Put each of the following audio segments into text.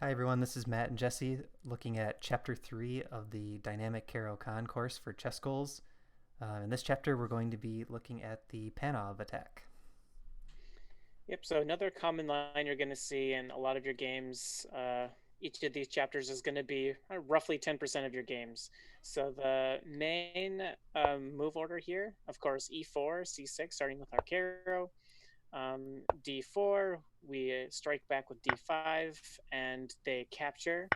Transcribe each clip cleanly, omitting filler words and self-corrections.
Hi everyone, this is Matt and Jesse looking at Chapter 3 of the Dynamic Caro-Kann course for chess goals. In this chapter, we're going to be looking at the Panov attack. Yep, so another common line you're going to see in a lot of your games, each of these chapters is going to be roughly 10% of your games. So the main move order here, of course, e4, c6, starting with our Caro, d4, we strike back with d5, and they capture.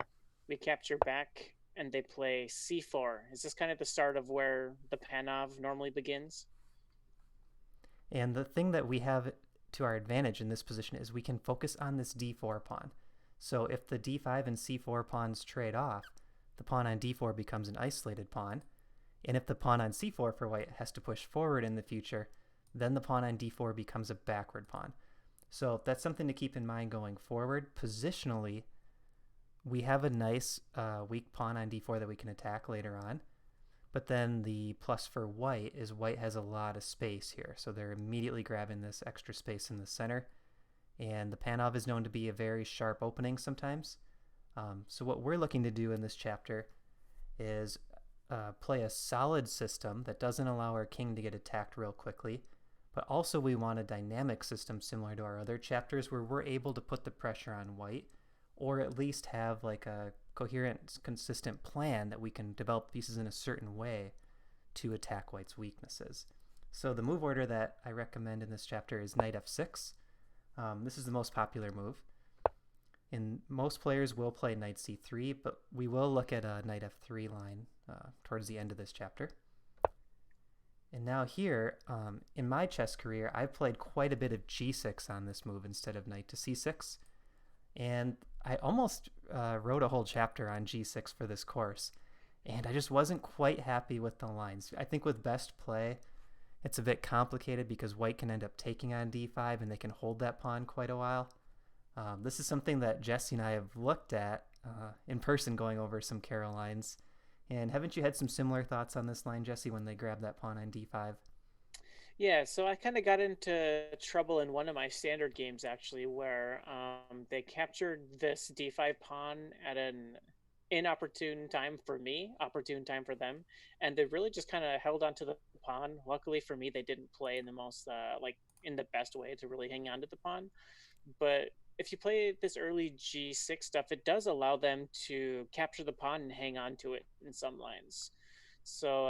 We capture back, and they play c4. Is this kind of the start of where the Panov normally begins? And the thing that we have to our advantage in this position is we can focus on this d4 pawn. So if the d5 and c4 pawns trade off, the pawn on d4 becomes an isolated pawn. And if the pawn on c4 for white has to push forward in the future, then the pawn on d4 becomes a backward pawn. So that's something to keep in mind going forward. Positionally, we have a nice weak pawn on d4 that we can attack later on. But then the plus for white is white has a lot of space here. So they're immediately grabbing this extra space in the center. And the Panov is known to be a very sharp opening sometimes. So what we're looking to do in this chapter is play a solid system that doesn't allow our king to get attacked real quickly. But also we want a dynamic system similar to our other chapters where we're able to put the pressure on white or at least have like a coherent, consistent plan that we can develop pieces in a certain way to attack white's weaknesses. So the move order that I recommend in this chapter is knight f6. This is the most popular move. And most players will play knight c3, but we will look at a knight f3 line towards the end of this chapter. And now here, in my chess career, I've played quite a bit of g6 on this move instead of knight to c6. And I almost wrote a whole chapter on g6 for this course, and I just wasn't quite happy with the lines. I think with best play, it's a bit complicated because white can end up taking on d5 and they can hold that pawn quite a while. This is something that Jesse and I have looked at in person going over some Carolines. And haven't you had some similar thoughts on this line, Jesse, when they grab that pawn on d5? Yeah, so I kind of got into trouble in one of my standard games actually, where they captured this d5 pawn at an inopportune time for me, opportune time for them, and they really just kind of held on to the pawn. Luckily for me, they didn't play in the most like in the best way to really hang on to the pawn. But if you play this early g6 stuff, it does allow them to capture the pawn and hang on to it in some lines. So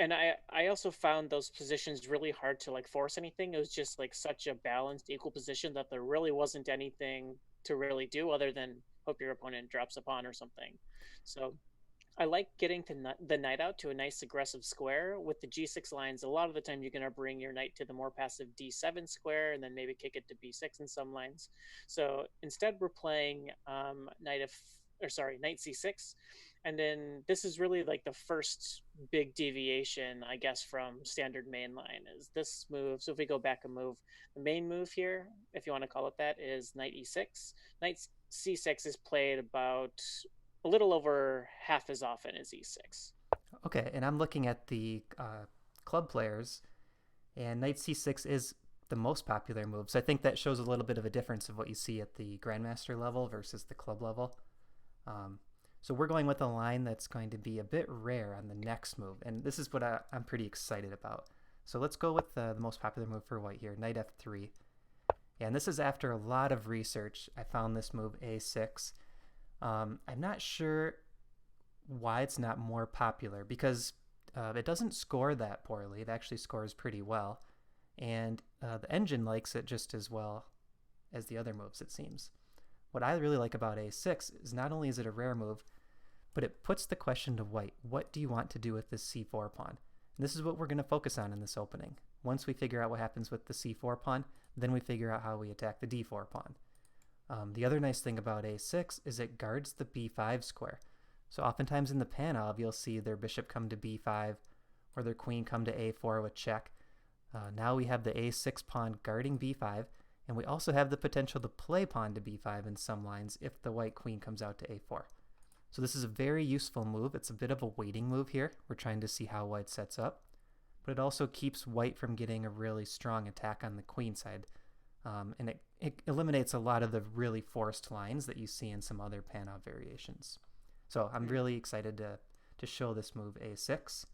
and I also found those positions really hard to like force anything. It was just like such a balanced equal position that there really wasn't anything to really do other than hope your opponent drops a pawn or something. So I like getting to the knight out to a nice aggressive square with the g6 lines. A lot of the time you're going to bring your knight to the more passive d7 square and then maybe kick it to b6 in some lines. So instead we're playing knight c6, and then this is really like the first big deviation, I guess, from standard mainline is this move. So if we go back a move, the main move here, if you want to call it that, is knight e6. Knight c6 is played about a little over half as often as e6. Okay, and I'm looking at the club players, and knight c6 is the most popular move. So I think that shows a little bit of a difference of what you see at the grandmaster level versus the club level. Um, so we're going with a line that's going to be a bit rare on the next move, and this is what I'm pretty excited about. So let's go with the most popular move for white here, knight f3. And this is after a lot of research. I found this move a6. I'm not sure why it's not more popular because it doesn't score that poorly. It actually scores pretty well, and the engine likes it just as well as the other moves, it seems. What I really like about a6 is not only is it a rare move, but it puts the question to white. What do you want to do with this c4 pawn? And this is what we're going to focus on in this opening. Once we figure out what happens with the c4 pawn, then we figure out how we attack the d4 pawn. The other nice thing about a6 is it guards the b5 square. So oftentimes in the Panov, you'll see their bishop come to b5 or their queen come to a4 with check. Now we have the a6 pawn guarding b5, and we also have the potential to play pawn to b5 in some lines if the white queen comes out to a4. So this is a very useful move. It's a bit of a waiting move here. We're trying to see how white sets up, but it also keeps white from getting a really strong attack on the queen side. And it eliminates a lot of the really forced lines that you see in some other Panov variations. So I'm really excited to show this move A6.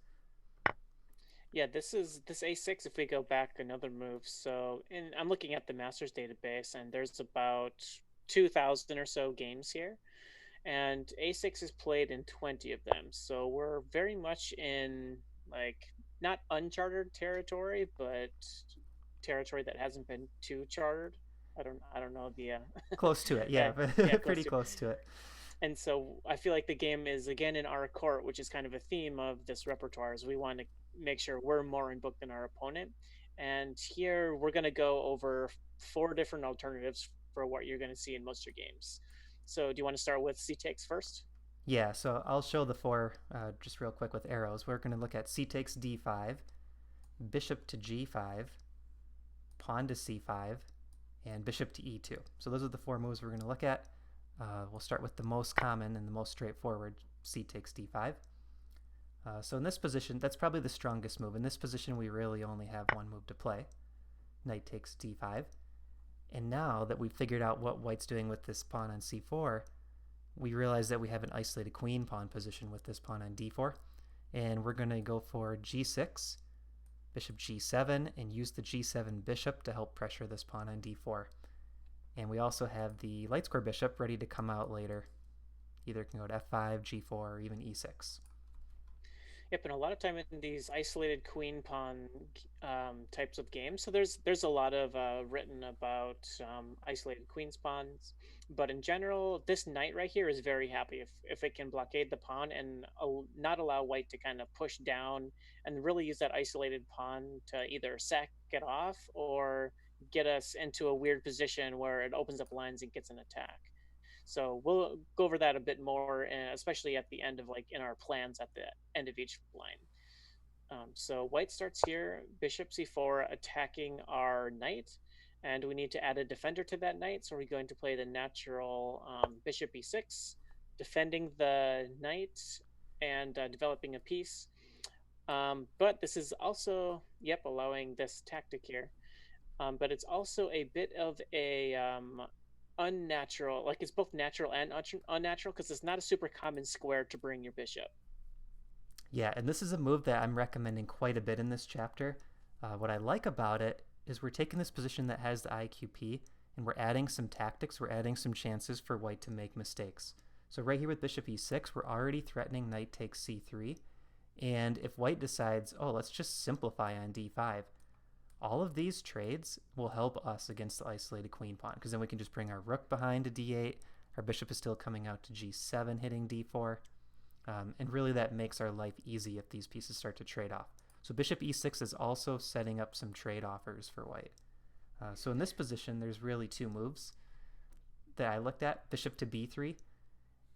Yeah, this A6 if we go back another move. So I'm looking at the Masters database and there's about 2,000 or so games here. And A6 is played in 20 of them. So we're very much in like not uncharted territory, but territory that hasn't been too charted. I don't know the Close to it, yeah, yeah, close pretty to. close to it. And so I feel like the game is again in our court, which is kind of a theme of this repertoire. Is we want to make sure we're more in book than our opponent. And here we're going to go over 4 different alternatives for what you're going to see in most of your games. So do you want to start with C takes first? Yeah, so I'll show the 4 just real quick with arrows. We're going to look at c takes d5, bishop to g5, pawn to c5, and bishop to e2. So those are the 4 moves we're going to look at. We'll start with the most common and the most straightforward, c takes d5. So in this position, that's probably the strongest move. In this position, we really only have one move to play. Knight takes d5. And now that we've figured out what white's doing with this pawn on c4, we realize that we have an isolated queen pawn position with this pawn on d4. And we're going to go for g6, bishop g7, and use the g7 bishop to help pressure this pawn on d4. And we also have the light square bishop ready to come out later. Either it can go to f5, g4, or even e6. Yep, and a lot of time in these isolated queen pawn types of games. So there's a lot of written about isolated queen's pawns, but in general, this knight right here is very happy if it can blockade the pawn and not allow white to kind of push down and really use that isolated pawn to either sack it off or get us into a weird position where it opens up lines and gets an attack. So we'll go over that a bit more, especially at the end of like in our plans at the end of each line. So white starts here, bishop c4 attacking our knight, and we need to add a defender to that knight. So we're going to play the natural bishop e6, defending the knight and developing a piece. But this is also, yep, allowing this tactic here. But it's also a bit of a unnatural, like it's both natural and unnatural because it's not a super common square to bring your bishop. Yeah, and this is a move that I'm recommending quite a bit in this chapter. What I like about it is we're taking this position that has the IQP and we're adding some tactics, we're adding some chances for white to make mistakes. So right here with bishop e6, we're already threatening knight takes c3. And if white decides, oh, let's just simplify on d5, all of these trades will help us against the isolated queen pawn because then we can just bring our rook behind to d8. Our bishop is still coming out to g7, hitting d4. And really that makes our life easy if these pieces start to trade off. So bishop e6 is also setting up some trade offers for white. So in this position, there's really 2 moves that I looked at, bishop to b3.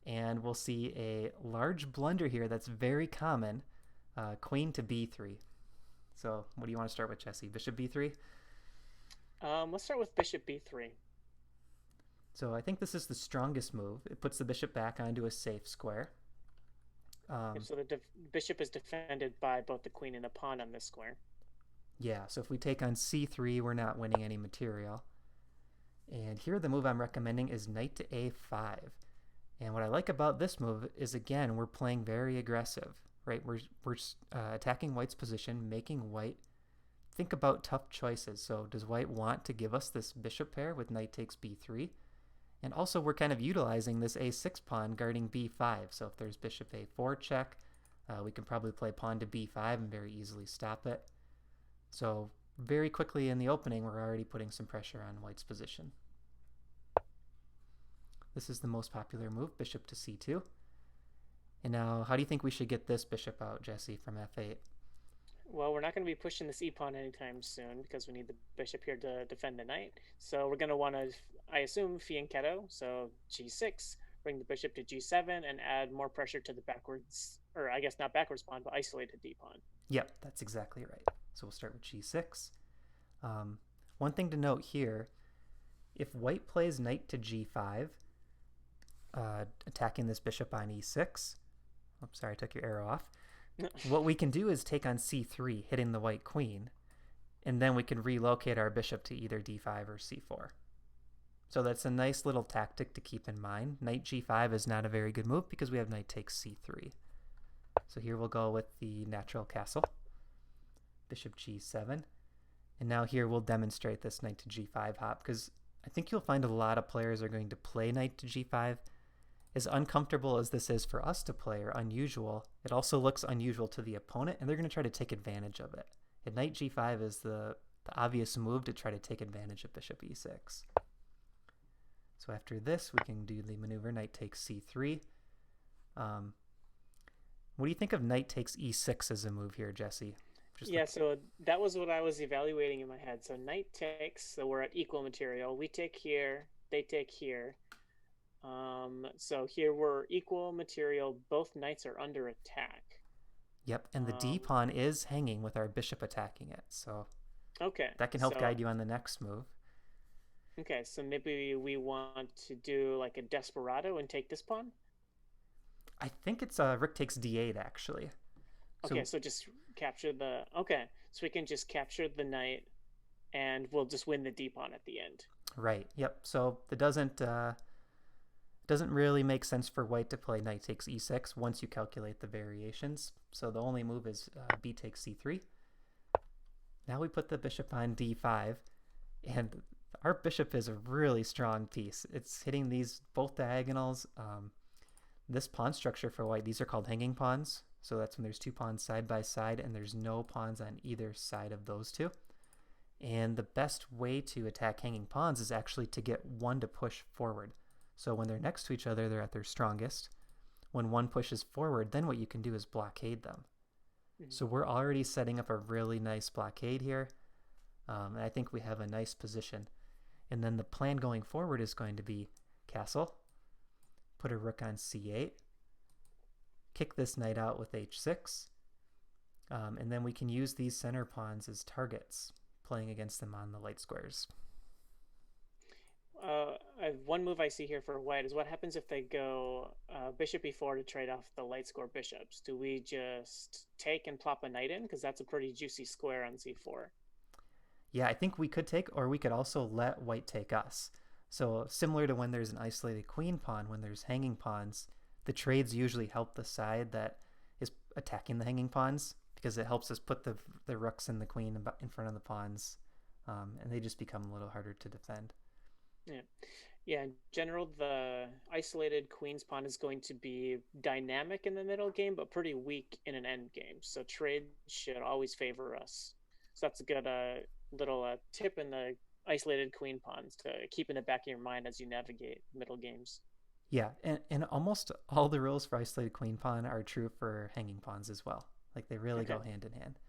And we'll see a large blunder here that's very common, queen to b3. So what do you want to start with, Jesse? Bishop b3? Let's start with bishop b3. So I think this is the strongest move. It puts the bishop back onto a safe square. So the bishop is defended by both the queen and the pawn on this square. Yeah, so if we take on c3, we're not winning any material. And here the move I'm recommending is knight to a5. And what I like about this move is, again, we're playing very aggressive, right? We're attacking white's position, making white think about tough choices. So does white want to give us this bishop pair with knight takes b3? And also we're kind of utilizing this a6 pawn guarding b5. So if there's bishop a4 check, we can probably play pawn to b5 and very easily stop it. So very quickly in the opening, we're already putting some pressure on white's position. This is the most popular move, bishop to c2. And now, how do you think we should get this bishop out, Jesse, from f8? Well, we're not going to be pushing this e-pawn anytime soon because we need the bishop here to defend the knight. So we're going to want to, I assume, fianchetto. So g6, bring the bishop to g7, and add more pressure to the backwards, or I guess not backwards pawn, but isolated d-pawn. Yep, that's exactly right. So we'll start with g6. One thing to note here, if white plays knight to g5, attacking this bishop on e6, oops, sorry, I took your arrow off. What we can do is take on c3, hitting the white queen. And then we can relocate our bishop to either d5 or c4. So that's a nice little tactic to keep in mind. Knight g5 is not a very good move because we have knight takes c3. So here we'll go with the natural castle. Bishop g7. And now here we'll demonstrate this knight to g5 hop, because I think you'll find a lot of players are going to play knight to g5. As uncomfortable as this is for us to play, or unusual, it also looks unusual to the opponent, and they're going to try to take advantage of it. And knight g5 is the obvious move to try to take advantage of bishop e6. So after this, we can do the maneuver knight takes c3. What do you think of knight takes e6 as a move here, Jesse? Yeah, so that was what I was evaluating in my head. So knight takes, so we're at equal material. We take here, they take here. So here we're equal material. Both knights are under attack. Yep, and the d pawn is hanging with our bishop attacking it. So okay, that can help guide you on the next move. Okay, so maybe we want to do like a desperado and take this pawn? I think it's rook takes d8, actually. Okay, so just capture the... Okay, so we can just capture the knight, and we'll just win the d-pawn at the end. Right, yep. So it doesn't really make sense for white to play knight takes e6 once you calculate the variations. So the only move is b takes c3. Now we put the bishop on d5, and our bishop is a really strong piece. It's hitting these both diagonals. This pawn structure for white, these are called hanging pawns. So that's when there's two pawns side by side and there's no pawns on either side of those two. And the best way to attack hanging pawns is actually to get one to push forward. So when they're next to each other, they're at their strongest. When one pushes forward, then what you can do is blockade them. So we're already setting up a really nice blockade here. And I think we have a nice position. And then the plan going forward is going to be castle, put a rook on c8, kick this knight out with h6, and then we can use these center pawns as targets, playing against them on the light squares. One move I see here for white is what happens if they go bishop e4 to trade off the light square bishops. Do we just take and plop a knight in? Because that's a pretty juicy square on c4. Yeah, I think we could take, or we could also let white take us. So similar to when there's an isolated queen pawn, when there's hanging pawns, the trades usually help the side that is attacking the hanging pawns, because it helps us put the rooks and the queen in front of the pawns, and they just become a little harder to defend. Yeah, in general, the isolated queen's pawn is going to be dynamic in the middle game, but pretty weak in an end game. So trade should always favor us. So that's a good little tip in the isolated queen pawns to keep in the back of your mind as you navigate middle games. Yeah, and almost all the rules for isolated queen pawn are true for hanging pawns as well. Like they really go hand in hand.